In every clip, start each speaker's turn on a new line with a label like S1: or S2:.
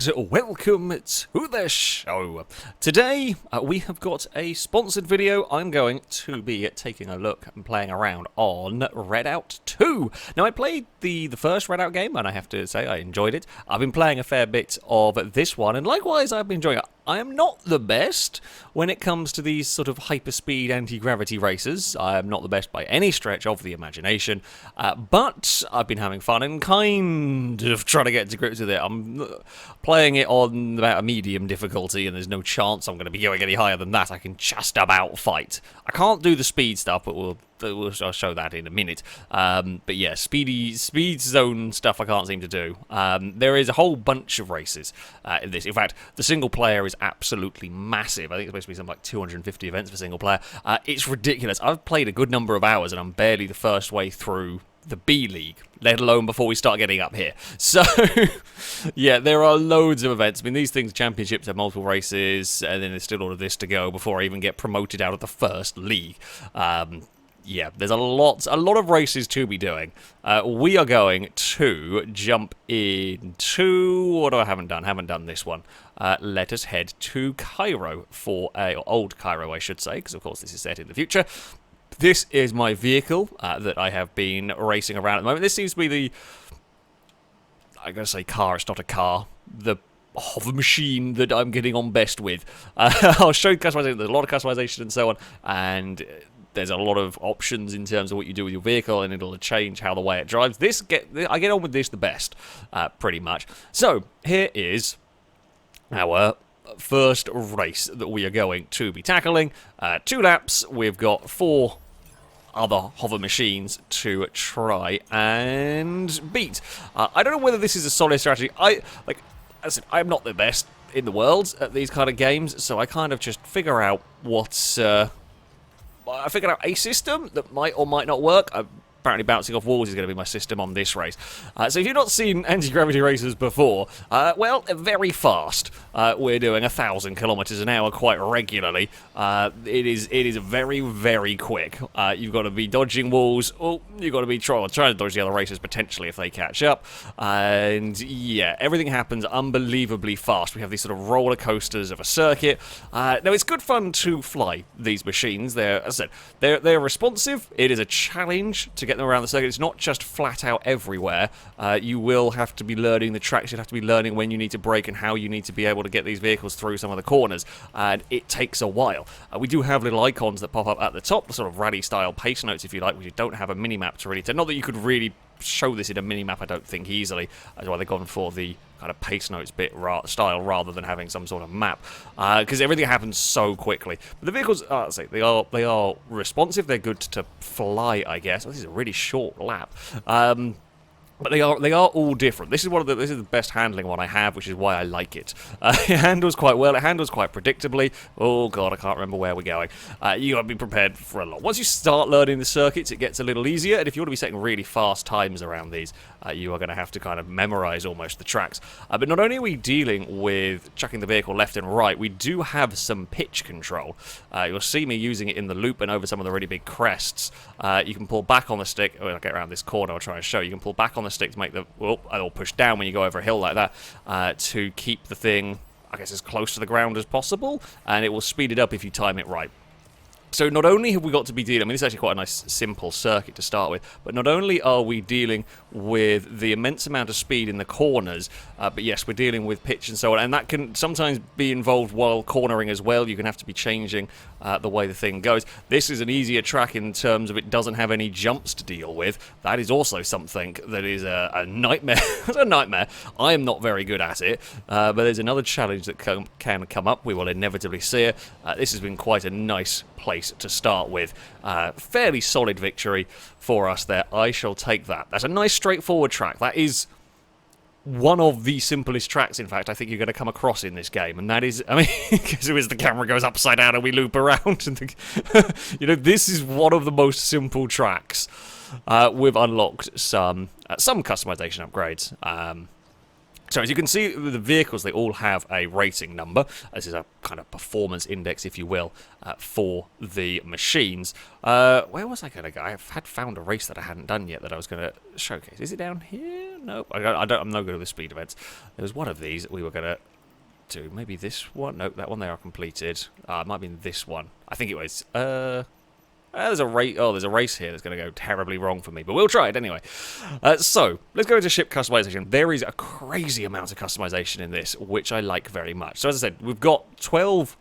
S1: and welcome to the show. Today we have got a sponsored video. I'm going to be taking a look and playing around on Redout 2. Now I played the first Redout game and I have to say I enjoyed it. I've been playing a fair bit of this one and likewise I've been enjoying it. I am not the best when it comes to these sort of hyperspeed anti-gravity races. I am not the best by any stretch of the imagination, but I've been having fun and kind of trying to get to grips with it. I'm playing it on about a medium difficulty and there's no chance I'm going to be going any higher than that. I can just about fight. I can't do the speed stuff, but I'll show that in a minute. But yeah, speed zone stuff I can't seem to do. There is a whole bunch of races in this. In fact, the single player is absolutely massive. I think it's supposed to be something like 250 events for single player. It's ridiculous. I've played a good number of hours and I'm barely the first way through the B League, let alone before we start getting up here. So, yeah, there are loads of events. I mean, these things, championships have multiple races, and then there's still all of this to go before I even get promoted out of the first league. Yeah, there's a lot of races to be doing. We are going to jump into what I haven't done this one. Let us head to Cairo for old Cairo, I should say, because of course this is set in the future. This is my vehicle that I have been racing around at the moment. This seems to be I'm going to say car, it's not a car, the hover machine that I'm getting on best with. I'll show you customization, there's a lot of customization and so on, and there's a lot of options in terms of what you do with your vehicle, and it'll change how the way it drives. I get on with this the best, pretty much. So, here is our first race that we are going to be tackling. 2 laps, we've got 4 other hover machines to try and beat. I don't know whether this is a solid strategy. As I said, I'm not the best in the world at these kind of games, so I kind of just figure out what's... I figured out a system that might or might not work. Apparently bouncing off walls is going to be my system on this race. So if you've not seen anti-gravity races before, well, very fast. We're doing 1,000 kilometers an hour quite regularly. It is very, very quick. You've got to be dodging walls. Oh, you've got to be trying to dodge the other racers potentially if they catch up. And yeah, everything happens unbelievably fast. We have these sort of roller coasters of a circuit. Now it's good fun to fly these machines. As I said, they're responsive. It is a challenge to get them around the circuit. It's not just flat out everywhere. You will have to be learning the tracks. You'll have to be learning when you need to brake and how you need to be able to get these vehicles through some of the corners, and it takes a while. We do have little icons that pop up at the top, the sort of rally style pace notes if you like, which you don't have a mini-map to really tell. Not that you could really show this in a mini-map, I don't think, easily. That's why they've gone for the kind of pace notes bit style rather than having some sort of map, because everything happens so quickly. But the vehicles, they are responsive. They're good to fly, I guess. This is a really short lap. But they are all different. This is the best handling one I have, which is why I like it. It handles quite well. It handles quite predictably. Oh god, I can't remember where we're going. You got to be prepared for a lot. Once you start learning the circuits, it gets a little easier. And if you want to be setting really fast times around these, you are going to have to kind of memorize almost the tracks. But not only are we dealing with chucking the vehicle left and right, we do have some pitch control. You'll see me using it in the loop and over some of the really big crests. You can pull back on the stick. When I get around this corner, I'll try and show you. You can pull back on the stick to make it'll push down when you go over a hill like that, to keep the thing, I guess, as close to the ground as possible, and it will speed it up if you time it right. So not only have we got to be dealing, I mean, this is actually quite a nice, simple circuit to start with, but not only are we dealing with the immense amount of speed in the corners, but yes, we're dealing with pitch and so on, and that can sometimes be involved while cornering as well. You can have to be changing the way the thing goes. This is an easier track in terms of it doesn't have any jumps to deal with. That is also something that is a nightmare. It's a nightmare. I am not very good at it, but there's another challenge that can come up. We will inevitably see it. This has been quite a nice place to start with. Fairly solid victory for us there. I shall take that. That's a nice straightforward track. That is one of the simplest tracks, in fact, I think you're going to come across in this game, and that is, I mean, because the camera goes upside down and we loop around, and this is one of the most simple tracks. We've unlocked some customization upgrades. So as you can see, the vehicles, they all have a rating number. This is a kind of performance index, if you will, for the machines. Where was I going to go? I had found a race that I hadn't done yet that I was going to showcase. Is it down here? No, I'm no good at the speed events. There was one of these that we were going to do. Maybe this one? No, that one they are completed. It might have been this one. I think it was. There's a race. Oh, there's a race here that's going to go terribly wrong for me, but we'll try it anyway. So let's go into ship customization. There is a crazy amount of customization in this, which I like very much. So as I said, we've got 12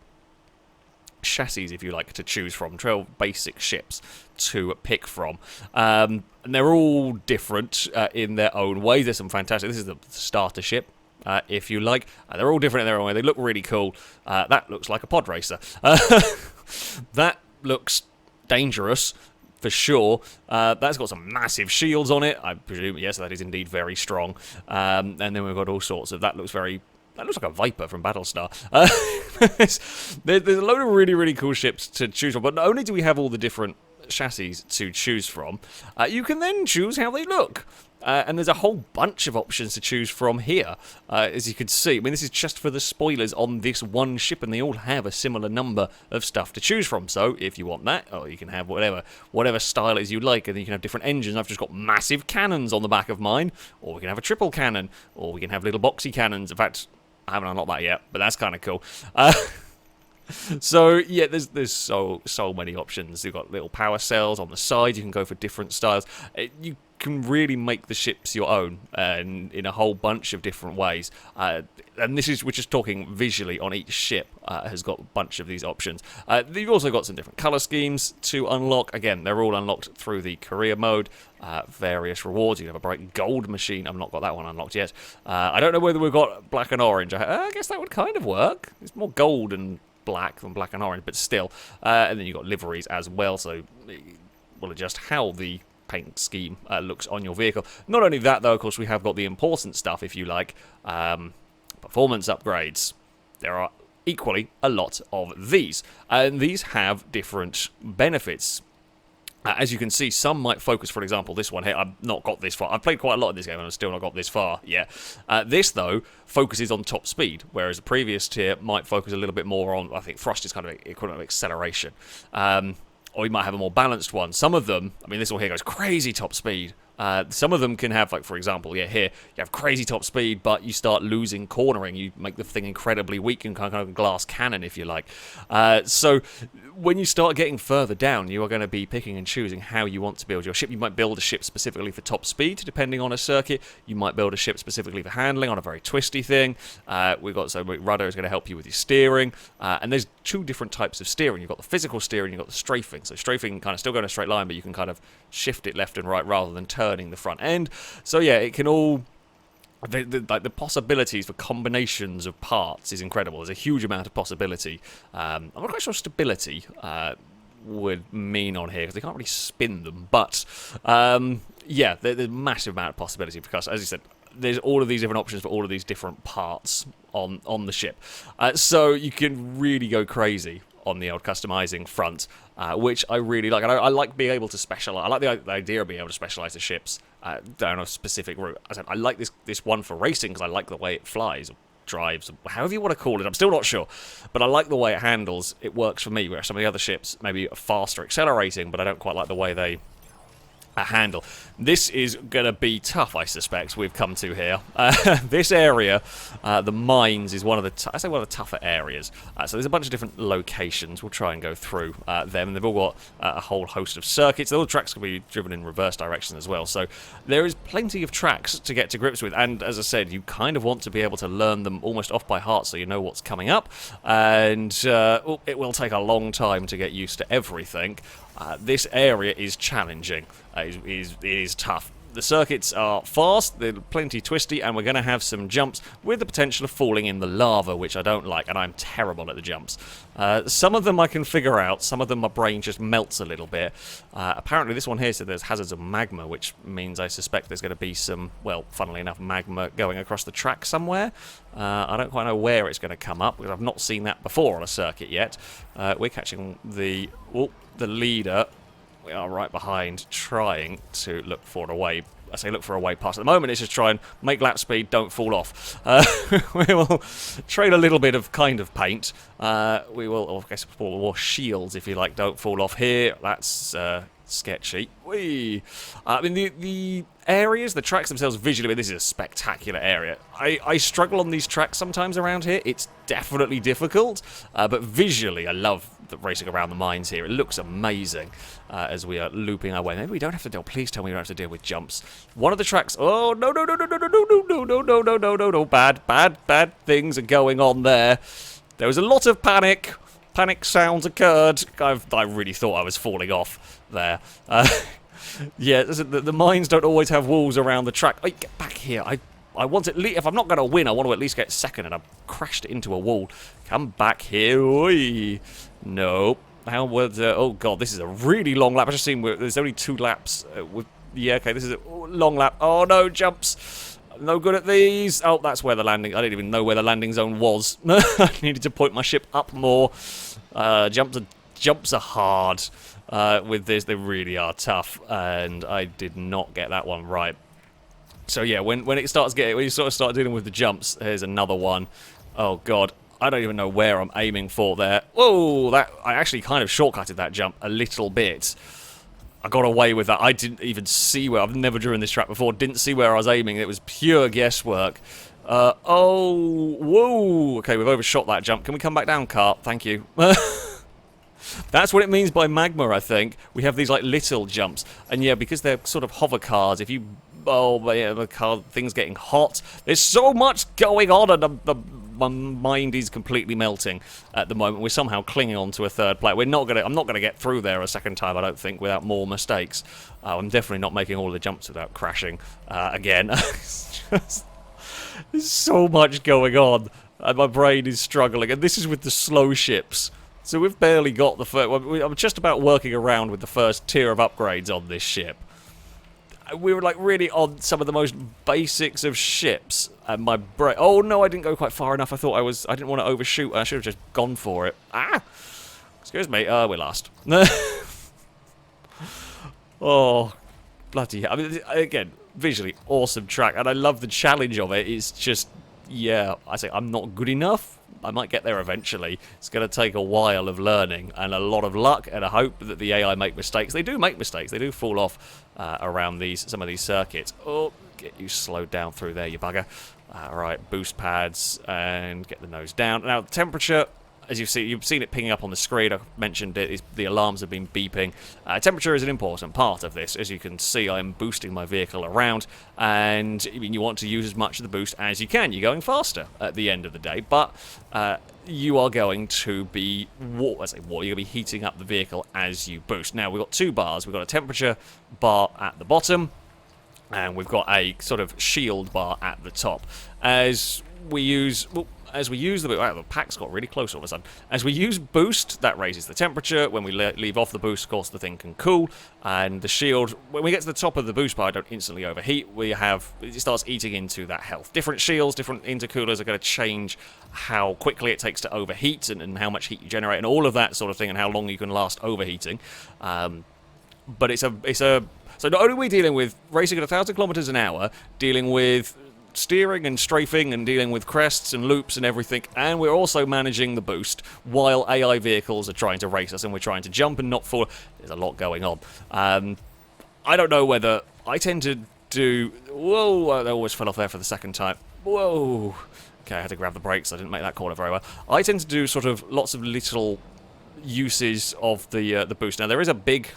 S1: chassis, if you like, to choose from. 12 basic ships to pick from, and they're all different in their own ways. There's some fantastic. This is the starter ship. If you like, they're all different in their own way. They look really cool. That looks like a pod racer. That looks dangerous for sure. That's got some massive shields on it. I presume, yes, that is indeed very strong. And then we've got all sorts of. That looks like a Viper from Battlestar. There's a load of really, really cool ships to choose from. But not only do we have all the different chassis to choose from, you can then choose how they look. And there's a whole bunch of options to choose from here, as you can see. I mean, this is just for the spoilers on this one ship, and they all have a similar number of stuff to choose from. So, if you want that, or you can have whatever style it is you like, and then you can have different engines. I've just got massive cannons on the back of mine, or we can have a triple cannon, or we can have little boxy cannons. In fact, I haven't unlocked that yet, but that's kind of cool. So yeah, there's so many options. You've got little power cells on the side. You can go for different styles. You can really make the ships your own, and in a whole bunch of different ways. And we're just talking visually on each ship. Has got a bunch of these options. You've also got some different color schemes to unlock. Again, they're all unlocked through the career mode. Various rewards. You can have a bright gold machine. I've not got that one unlocked yet. I don't know whether we've got black and orange. I guess that would kind of work. It's more gold and black than black and orange, but still. And then you've got liveries as well, so we'll adjust how the paint scheme looks on your vehicle. Not only that, though, of course, we have got the important stuff, if you like, performance upgrades. There are equally a lot of these, and these have different benefits. As you can see, some might focus, for example, this one here. I've not got this far. I've played quite a lot in this game, and I've still not got this far yet. This, though, focuses on top speed, whereas the previous tier might focus a little bit more on, I think, thrust is kind of equivalent of acceleration. Or you might have a more balanced one. Some of them, I mean, this one here goes crazy top speed. Some of them can have, like, for example, yeah, here, you have crazy top speed, but you start losing cornering. You make the thing incredibly weak and kind of glass cannon, if you like. So when you start getting further down, you are going to be picking and choosing how you want to build your ship. You might build a ship specifically for top speed, depending on a circuit. You might build a ship specifically for handling on a very twisty thing. Rudder is going to help you with your steering. And there's two different types of steering. You've got the physical steering, you've got the strafing. So strafing kind of still go in a straight line, but you can kind of shift it left and right rather than turning the front end. So yeah, it can all... The possibilities for combinations of parts is incredible. There's a huge amount of possibility. I'm not quite sure stability would mean on here, because they can't really spin them. But, yeah, there's a massive amount of possibility, because, as you said, there's all of these different options for all of these different parts on the ship. So you can really go crazy on the old customizing front, which I really like. And I like being able to specialize. I like the idea of being able to specialize the ships down a specific route. As I said, I like this one for racing because I like the way it flies, drives, however you want to call it. I'm still not sure, but I like the way it handles. It works for me, where some of the other ships maybe are faster accelerating, but I don't quite like the way they handle. This is going to be tough, I suspect. We've come to here. This area, the mines, is one of the tougher areas. So there's a bunch of different locations. We'll try and go through them. And they've all got a whole host of circuits. All the tracks can be driven in reverse direction as well. So there is plenty of tracks to get to grips with. And as I said, you kind of want to be able to learn them almost off by heart, so you know what's coming up. And it will take a long time to get used to everything. This area is challenging. It is tough. The circuits are fast, they're plenty twisty, and we're going to have some jumps with the potential of falling in the lava, which I don't like, and I'm terrible at the jumps. Some of them I can figure out, some of them my brain just melts a little bit. Apparently this one here said there's hazards of magma, which means I suspect there's going to be some, well, funnily enough, magma going across the track somewhere. I don't quite know where it's going to come up, because I've not seen that before on a circuit yet. We're catching the leader. We are right behind, trying to look for a way I say look for a way past. At the moment, it's just try and make lap speed, don't fall off. We will trade a little bit of kind of paint. We will, or I guess, or shields, if you like, don't fall off here. That's sketchy. Whee! I mean, the areas, the tracks themselves visually, this is a spectacular area. I struggle on these tracks sometimes around here. It's definitely difficult, but visually I love the racing around the mines here. It looks amazing as we are looping our way. Maybe we don't have to deal, please tell me we don't have to deal with jumps. One of the tracks, oh no, bad things are going on there. There was a lot of panic sounds occurred. I really thought I was falling off there. Yeah, the mines don't always have walls around the track. Oh, get back here. I want at least, if I'm not going to win, I want to at least get second, and I've crashed it into a wall. Come back here. Oi. Nope. How was, oh god, this is a really long lap. I've just seen there's only 2 laps. Yeah, okay, this is a long lap. Oh no, jumps. No good at these. Oh, that's where the landing, I didn't even know where the landing zone was. I needed to point my ship up more. Jumps are hard with this. They really are tough, and I did not get that one right. So yeah, when you sort of start dealing with the jumps, here's another one. Oh god, I don't even know where I'm aiming for there. Whoa, I actually kind of shortcutted that jump a little bit. I got away with that. I didn't even see where, I've never driven this track before, didn't see where I was aiming. It was pure guesswork. Oh, whoa. Okay, we've overshot that jump. Can we come back down, car? Thank you. That's what it means by Magma, I think. We have these, like, little jumps. And yeah, because they're sort of hover cars, if you... Oh, yeah, the car, things getting hot. There's so much going on, and my mind is completely melting at the moment. We're somehow clinging on to a third plate. I'm not gonna get through there a second time, I don't think, without more mistakes. I'm definitely not making all the jumps without crashing again. There's so much going on, and my brain is struggling. And this is with the slow ships. So we've barely got the first... I'm just about working around with the first tier of upgrades on this ship. We were, like, really on some of the most basics of ships, and my brain... Oh, no, I didn't go quite far enough. I didn't want to overshoot. I should have just gone for it. Ah! Excuse me. We lost. Oh, bloody hell. I mean, again, visually, awesome track, and I love the challenge of it. It's just, yeah, I say I'm not good enough. I might get there eventually. It's going to take a while of learning and a lot of luck and a hope that the AI make mistakes. They do make mistakes. They do fall off around some of these circuits. Oh, get you slowed down through there, you bugger. Right, boost pads and get the nose down. Now, the temperature, as you've seen it pinging up on the screen. I mentioned it. The alarms have been beeping. Temperature is an important part of this. As you can see, I'm boosting my vehicle around, and I mean, you want to use as much of the boost as you can. You're going faster at the end of the day, but you are going to be you're going to be heating up the vehicle as you boost. Now, we've got 2 bars. We've got a temperature bar at the bottom, and we've got a sort of shield bar at the top. As we use the pack's got really close all of a sudden. As we use boost, that raises the temperature. When we leave off the boost, of course, the thing can cool. And the shield, when we get to the top of the boost bar, don't instantly overheat. It starts eating into that health. Different shields, different intercoolers are going to change how quickly it takes to overheat and how much heat you generate and all of that sort of thing and how long you can last overheating. But so not only are we dealing with racing at 1,000 kilometers an hour, dealing with steering and strafing and dealing with crests and loops and everything, and we're also managing the boost while AI vehicles are trying to race us and we're trying to jump and not fall. There's a lot going on. I don't know whether I tend to do... Whoa, I always fell off there for the second time. Whoa. Okay, I had to grab the brakes. I didn't make that corner very well. I tend to do sort of lots of little uses of the boost. Now, there is a big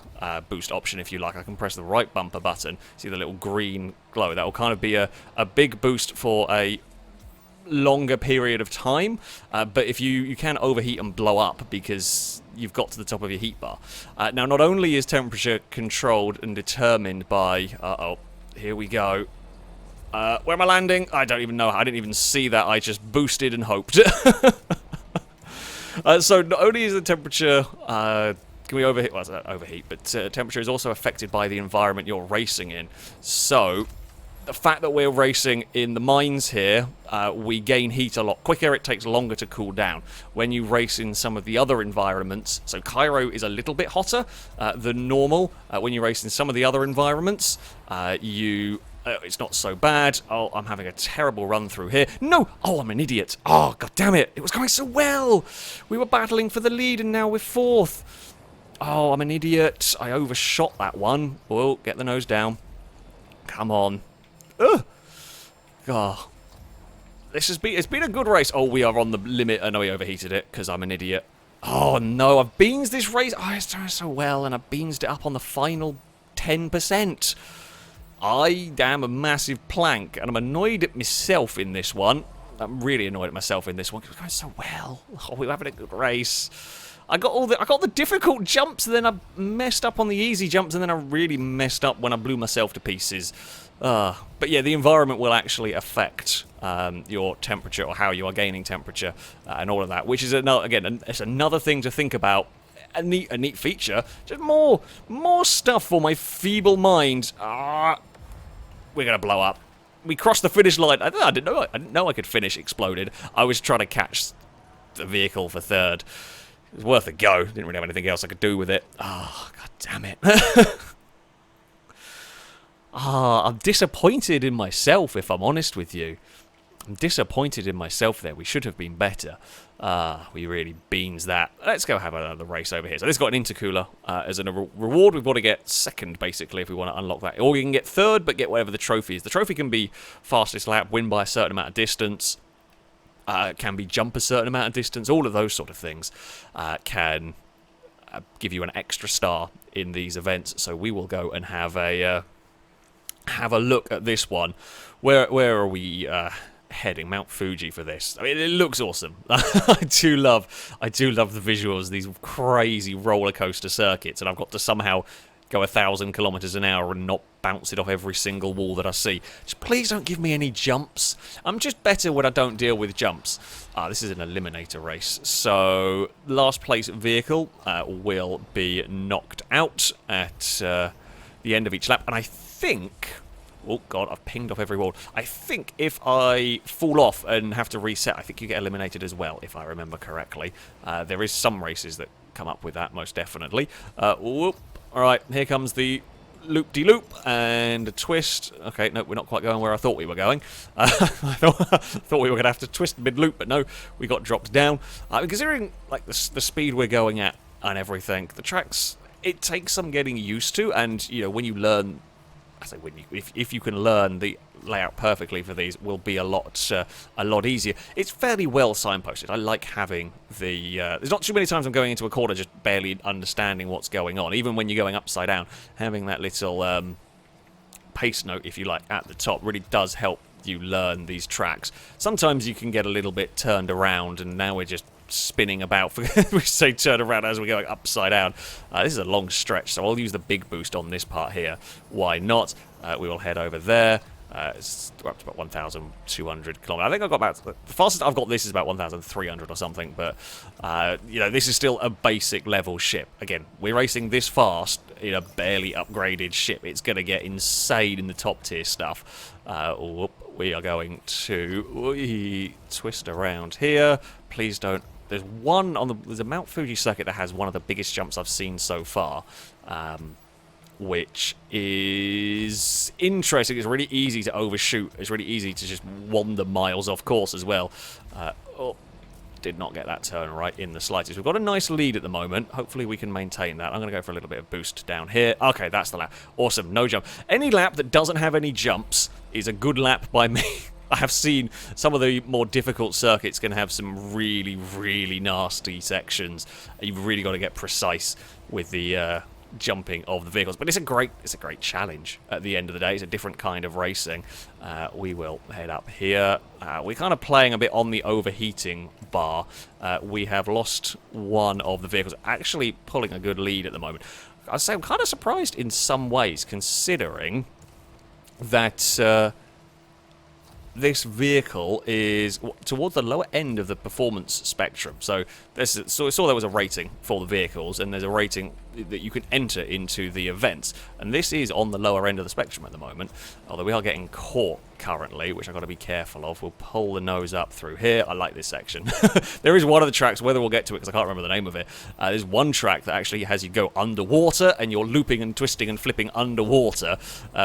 S1: boost option, if you like. I can press the right bumper button. See the little green glow? That will kind of be a big boost for a longer period of time. But if you can overheat and blow up because you've got to the top of your heat bar. Now, not only is temperature controlled and determined by... Uh-oh, here we go. Where am I landing? I don't even know. I didn't even see that. I just boosted and hoped. So not only is the temperature, can we overheat? Well, it's not overheat, but temperature is also affected by the environment you're racing in. So the fact that we're racing in the mines here, we gain heat a lot quicker. It takes longer to cool down. When you race in some of the other environments, so Cairo is a little bit hotter than normal. When you race in some of the other environments, it's not so bad. Oh, I'm having a terrible run through here. No! Oh, I'm an idiot. Oh, god damn it. It was going so well. We were battling for the lead and now we're fourth. Oh, I'm an idiot. I overshot that one. Oh, get the nose down. Come on. Ugh. God. It's been a good race. Oh, we are on the limit. I know we overheated it because I'm an idiot. Oh, no. I've beansed this race. Oh, it's doing so well, and I beansed it up on the final 10%. I am a massive plank, and I'm annoyed at myself in this one. I'm really annoyed at myself in this one because it's going so well. Oh, we were having a good race. I got the difficult jumps, and then I messed up on the easy jumps, and then I really messed up when I blew myself to pieces. But yeah, the environment will actually affect your temperature or how you are gaining temperature and all of that, which is it's another thing to think about. A neat feature. Just more stuff for my feeble mind. We're gonna blow up. We crossed the finish line. I didn't know I could finish. Exploded. I was trying to catch the vehicle for third. It was worth a go. Didn't really have anything else I could do with it. Oh, god damn it. I'm disappointed in myself, if I'm honest with you. I'm disappointed in myself there. We should have been better. We really beans that. Let's go have another race over here. So this got an intercooler as a reward. We've got to get second, basically, if we want to unlock that. Or you can get third, but get whatever the trophy is. The trophy can be fastest lap, win by a certain amount of distance. Can be jump a certain amount of distance. All of those sort of things can give you an extra star in these events. So we will go and have a look at this one. Where are we heading? Mount Fuji for this. I mean, it looks awesome. I do love the visuals, these crazy roller coaster circuits, and I've got to somehow go 1,000 kilometers an hour and not bounce it off every single wall that I see. Just please don't give me any jumps. I'm just better when I don't deal with jumps. This is an eliminator race, so last place vehicle will be knocked out at the end of each lap, and I think... Oh, God, I've pinged off every wall. I think if I fall off and have to reset, I think you get eliminated as well, if I remember correctly. There is some races that come up with that, most definitely. Whoop. All right, here comes the loop-de-loop and a twist. Okay, no, we're not quite going where I thought we were going. I thought we were going to have to twist mid-loop, but no, we got dropped down. Considering like the speed we're going at and everything, the tracks, it takes some getting used to, and, you know, when you learn... I say if you can learn the layout perfectly for these, will be a lot easier. It's fairly well signposted. I like having the... there's not too many times I'm going into a corner just barely understanding what's going on. Even when you're going upside down, having that little pace note, if you like, at the top really does help you learn these tracks. Sometimes you can get a little bit turned around, and now we're just spinning about. We say turn around as we're going upside down. This is a long stretch, so I'll use the big boost on this part here. Why not? We will head over there. We're up to about 1,200 kilometers. I think I've got about... The fastest I've got this is about 1,300 or something, but, you know, this is still a basic level ship. Again, we're racing this fast in a barely upgraded ship. It's going to get insane in the top tier stuff. We are going to twist around here. Please don't... There's one on the... There's a Mount Fuji circuit that has one of the biggest jumps I've seen so far. Which is interesting. It's really easy to overshoot. It's really easy to just wander miles off course as well. Did not get that turn right in the slightest. We've got a nice lead at the moment. Hopefully we can maintain that. I'm going to go for a little bit of boost down here. Okay, that's the lap. Awesome, no jump. Any lap that doesn't have any jumps is a good lap by me. I have seen some of the more difficult circuits can have some really, really nasty sections. You've really got to get precise with the... jumping of the vehicles, but it's a great challenge at the end of the day. It's a different kind of racing. We will head up here. We're kind of playing a bit on the overheating bar. We have lost one of the vehicles, actually pulling a good lead at the moment. I'd say I'm kind of surprised in some ways, considering that this vehicle is towards the lower end of the performance spectrum. So, saw there was a rating for the vehicles, and there's a rating that you can enter into the events, and this is on the lower end of the spectrum at the moment, although we are getting caught currently, which I've got to be careful of. We'll pull the nose up through here. I like this section. There is one of the tracks, whether we'll get to it because I can't remember the name of it, there's one track that actually has you go underwater and you're looping and twisting and flipping underwater,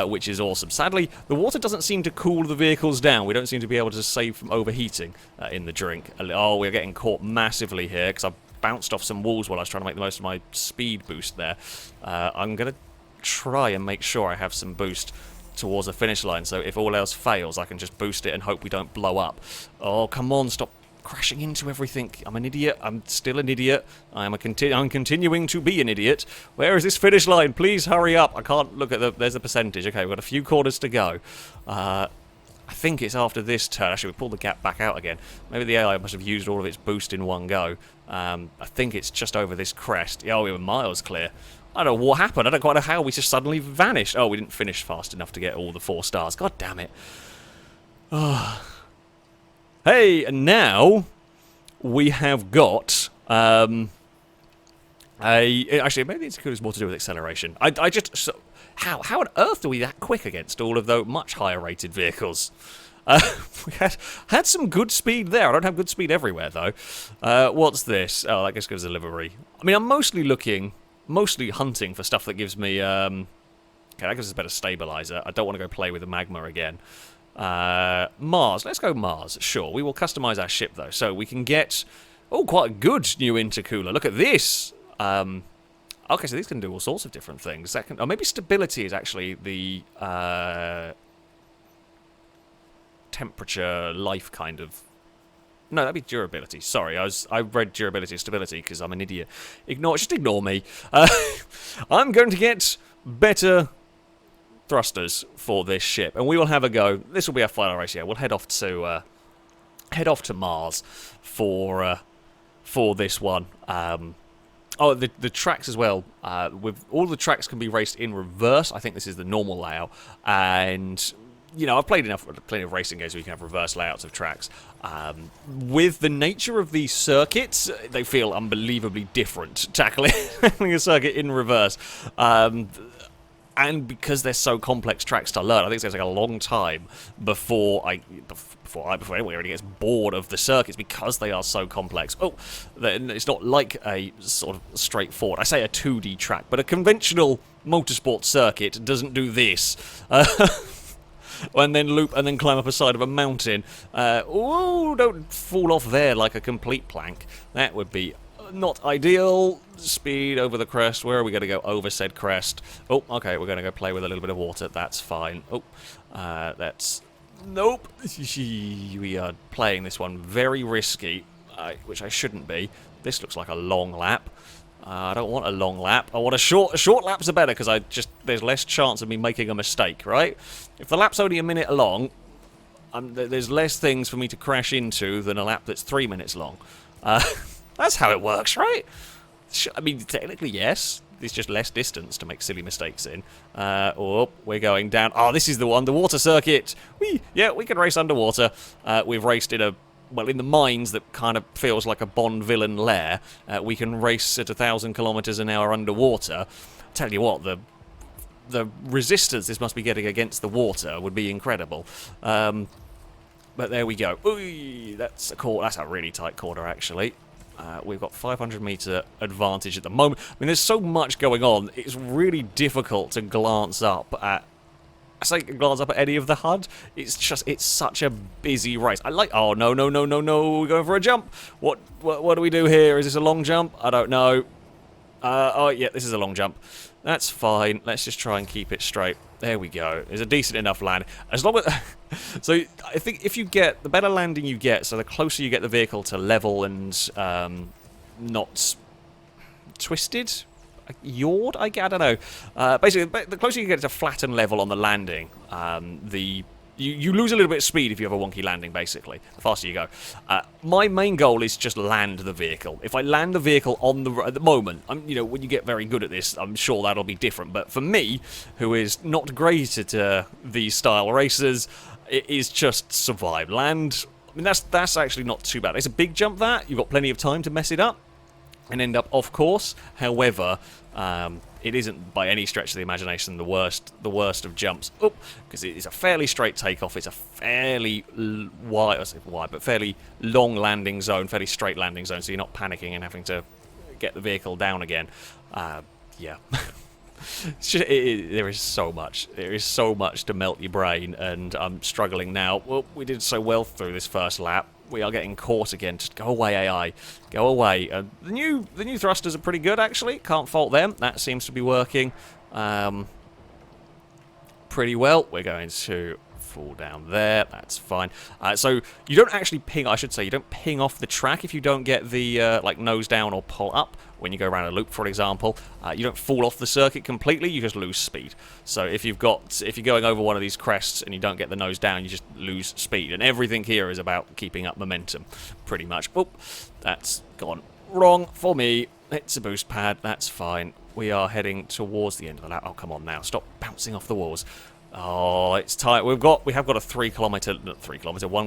S1: which is awesome. Sadly, the water doesn't seem to cool the vehicles down. We don't seem to be able to save from overheating in the drink. Oh, we're getting caught massively here because I bounced off some walls while I was trying to make the most of my speed boost there. I'm going to try and make sure I have some boost towards the finish line, so if all else fails, I can just boost it and hope we don't blow up. Oh, come on, stop crashing into everything. I'm an idiot. I'm still an idiot. I'm continuing to be an idiot. Where is this finish line? Please hurry up. I can't look at the... There's a percentage. Okay, we've got a few corners to go. I think it's after this turn. Actually, we pulled the gap back out again. Maybe the AI must have used all of its boost in one go. I think it's just over this crest. Yeah, we were miles clear. I don't know what happened. I don't quite know how we just suddenly vanished. Oh, we didn't finish fast enough to get all the 4 stars. God damn it. Oh. Hey, and now we have got actually, maybe it's more to do with acceleration. I just... So, how on earth are we that quick against all of those much higher rated vehicles? We had some good speed there. I don't have good speed everywhere, though. What's this? Oh, that just gives a livery. I mean, I'm mostly hunting for stuff that gives me... okay, that gives us a better stabilizer. I don't want to go play with the Magma again. Mars. Let's go Mars. Sure, we will customize our ship, though. So we can get... Oh, quite a good new intercooler. Look at this! Okay, so these can do all sorts of different things. Or maybe stability is actually the... temperature, life kind of... No, that'd be durability. Sorry, I read durability as stability because I'm an idiot. Just ignore me. I'm going to get better thrusters for this ship, and we will have a go. This will be our final race. Yeah, we'll head off to Mars for this one. Oh, the tracks as well. With all the tracks can be raced in reverse. I think this is the normal layout, and you know, I've played plenty of racing games where you can have reverse layouts of tracks. With the nature of these circuits, they feel unbelievably different, tackling a circuit in reverse. And because they're so complex tracks to learn, I think it's going to take a long time before anyone really gets bored of the circuits because they are so complex. Oh, it's not like a sort of straightforward, I say a 2D track, but a conventional motorsport circuit doesn't do this. And then loop and then climb up a side of a mountain. Oh, don't fall off there like a complete plank. That would be not ideal. Speed over the crest. Where are we going to go? Over said crest. Oh, okay, we're going to go play with a little bit of water. That's fine. Oh, that's... Nope. We are playing this one very risky, which I shouldn't be. This looks like a long lap. I don't want a long lap. I want a short laps are better because there's less chance of me making a mistake, right? If the lap's only a minute long, there's less things for me to crash into than a lap that's 3 minutes long. That's how it works, right? I mean, technically, yes. It's just less distance to make silly mistakes in. Oh, we're going down. Oh, this is the underwater circuit. Yeah, we can race underwater. We've raced in in the mines that kind of feels like a Bond villain lair. We can race at 1,000 kilometers an hour underwater. Tell you what, the resistance this must be getting against the water would be incredible. But there we go. Ooh, that's a really tight corner, actually. We've got 500 meter advantage at the moment. I mean, there's so much going on. It's really difficult to glance up at any of the HUD. It's such a busy race. Oh, no, we're going for a jump. What do we do here? Is this a long jump? I don't know. Oh, yeah, this is a long jump. That's fine. Let's just try and keep it straight. There we go. There's a decent enough land. As long as... So, I think if you get... The better landing you get, so the closer you get the vehicle to level and not twisted... Yawed, I don't know. Basically, the closer you get to flat and level on the landing, you lose a little bit of speed if you have a wonky landing, basically. The faster you go. My main goal is just land the vehicle. If I land the vehicle at the moment, when you get very good at this, I'm sure that'll be different. But for me, who is not great at these style races, it is just survive. Land. I mean, that's actually not too bad. It's a big jump, that. You've got plenty of time to mess it up. and end up off course. However, it isn't by any stretch of the imagination the worst of jumps, because it is a fairly straight takeoff. It's a fairly wide, I say wide, but fairly long landing zone, fairly straight landing zone, so you're not panicking and having to get the vehicle down again. Yeah. There is so much. There is so much to melt your brain, and I'm struggling now. Well, we did so well through this first lap. We are getting caught again. Just go away, AI. Go away. The new thrusters are pretty good, actually. Can't fault them. That seems to be working pretty well. We're going to fall down there. That's fine. So you don't actually ping. I should say you don't ping off the track if you don't get the like nose down or pull up when you go around a loop, for example. You don't fall off the circuit completely. You just lose speed. So if you're going over one of these crests and you don't get the nose down, you just lose speed. And everything here is about keeping up momentum, pretty much. Oh, that's gone wrong for me. It's a boost pad. That's fine. We are heading towards the end of the lap. Oh, come on now. Stop bouncing off the walls. Oh, it's tight. We have got a 1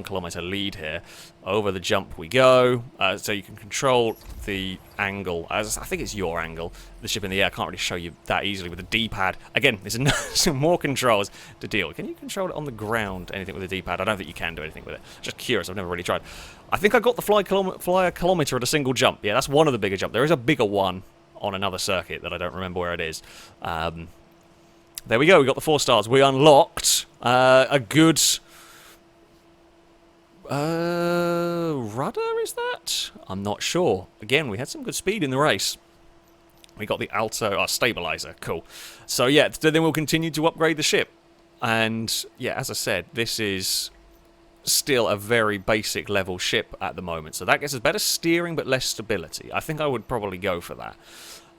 S1: kilometer lead here. Over the jump we go. So you can control the angle. I think it's your angle. The ship in the air. I can't really show you that easily with the D-pad. Again, there's some more controls to deal with. Can you control it on the ground? Anything with the D-pad? I don't think you can do anything with it. Just curious. I've never really tried. I think I got the fly a kilometer at a single jump. Yeah, that's one of the bigger jumps. There is a bigger one on another circuit that I don't remember where it is. There we go, we got the 4 stars. We unlocked a good rudder, is that? I'm not sure. Again, we had some good speed in the race. We got the alto stabilizer, cool. So yeah, then we'll continue to upgrade the ship. And yeah, as I said, this is still a very basic level ship at the moment. So that gets us better steering but less stability. I think I would probably go for that.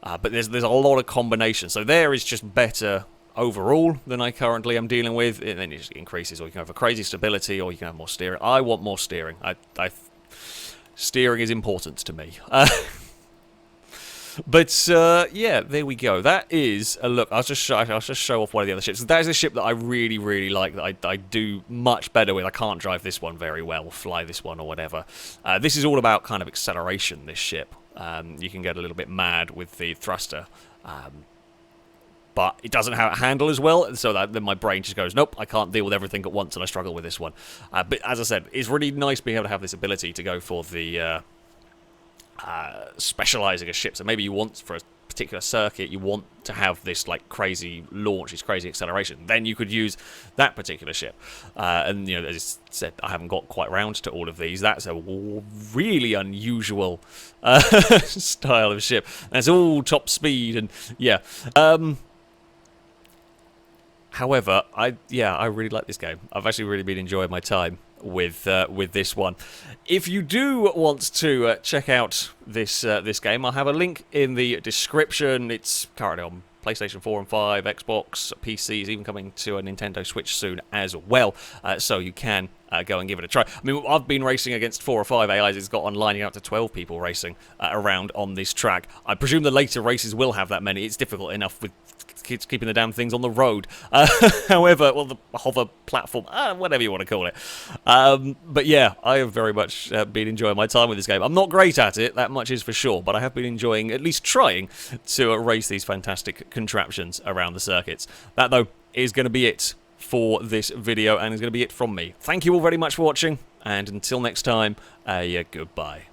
S1: But there's a lot of combinations. So there is just better overall than I currently am dealing with, and then it just increases, or you can have a crazy stability, or you can have more steering. I want more steering. Steering is important to me. But yeah, there we go. That is a look. I'll just show off one of the other ships. That is a ship that I really, really like. That I do much better with. I can't drive this one very well, or fly this one, or whatever. This is all about kind of acceleration. This ship, you can get a little bit mad with the thruster. But it doesn't have a handle as well, so that then my brain just goes, nope, I can't deal with everything at once, and I struggle with this one. But as I said, it's really nice being able to have this ability to go for the specializing a ship. So maybe you want, for a particular circuit, you want to have this like crazy launch, this crazy acceleration. Then you could use that particular ship. And you know, as I said, I haven't got quite round to all of these. That's a really unusual style of ship. That's all top speed, and yeah. However, I really like this game. I've actually really been enjoying my time with this one. If you do want to check out this game, I'll have a link in the description. It's currently on PlayStation 4 and 5, Xbox, PCs, even coming to a Nintendo Switch soon as well. So you can go and give it a try. I mean, I've been racing against 4 or 5 AIs. It's got online, you have up to 12 people racing around on this track. I presume the later races will have that many. It's difficult enough with keeping the damn things on the road. However, well, the hover platform, whatever you want to call it. But yeah, I have very much been enjoying my time with this game. I'm not great at it, that much is for sure, but I have been enjoying, at least trying, to race these fantastic contraptions around the circuits. That, though, is going to be it for this video, and is going to be it from me. Thank you all very much for watching, and until next time, goodbye.